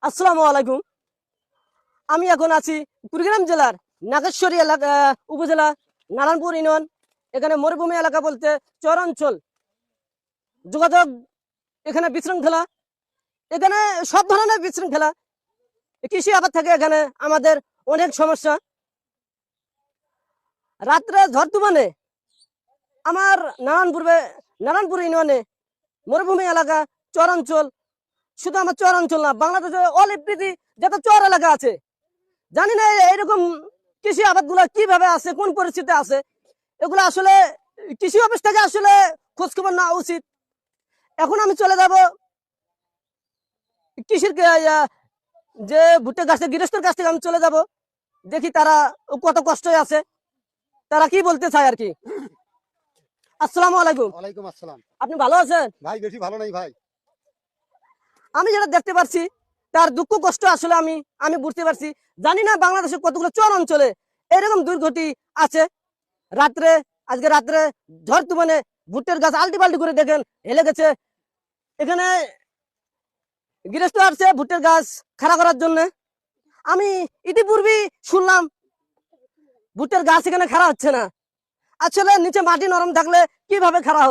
আসসালামু আলাইকুম। আমি এখন আছি কুড়িগ্রাম জেলার নাগেশ্বরী এলাকা উপজেলা নারায়ণপুর ইউনিয়ন। এখানে মরুভূমি এলাকা বলতে চরাঞ্চল যোগাযোগ, এখানে বিশৃঙ্খলা, এখানে সব ধরনের বিশৃঙ্খলা, কৃষি আবাদ থেকে এখানে আমাদের অনেক সমস্যা। রাত্রে ঝড় তুফানে আমার নারায়ণপুর ইউনিয়নে মরুভূমি এলাকা চরাঞ্চল, শুধু আমার চরাঞ্চল না, বাংলাদেশে অল এভরিথিং যত চর এলাকা আছে, জানি না এইরকম কৃষি আবাদ গুলা কিভাবে আছে, কোন পরিস্থিতি আছে। এগুলো আসলে কৃষি অফিস থেকে আসলে খোঁজ খবর নেওয়া উচিত। এখন আমি চলে যাব কৃষির যে ভুট্টা গাছ গৃহস্থের কাছ থেকে আমি চলে যাব, দেখি তারা কত কষ্টে আছে, তারা কি বলতে চায় আর কি। আসসালামু আলাইকুম। ওয়ালাইকুম আসসালাম। আপনি ভালো আছেন? ভাই বেশি ভালো নাই ভাই। আমি যেটা দেখতে পারছি তার দুঃখ কষ্ট আসলে আমি বুঝতে পারছি। জানি না বাংলাদেশের কতগুলো চর অঞ্চলে এরকম দুর্ঘটি আছে। রাত্রে আজকে রাত্রে ঝড় তুফানে ভুট্টের গাছ আলটি পাল্টি করে দেখেন হেলে গেছে। এখানে গৃহস্থ আসছে ভুট্টের গাছ খাড়া করার জন্য। আমি ইতিপূর্বেই শুনলাম ভুট্টের গাছ এখানে খাড়া হচ্ছে না। আসলে নিচে মাটি নরম থাকলে কিভাবে খাড়া হবে।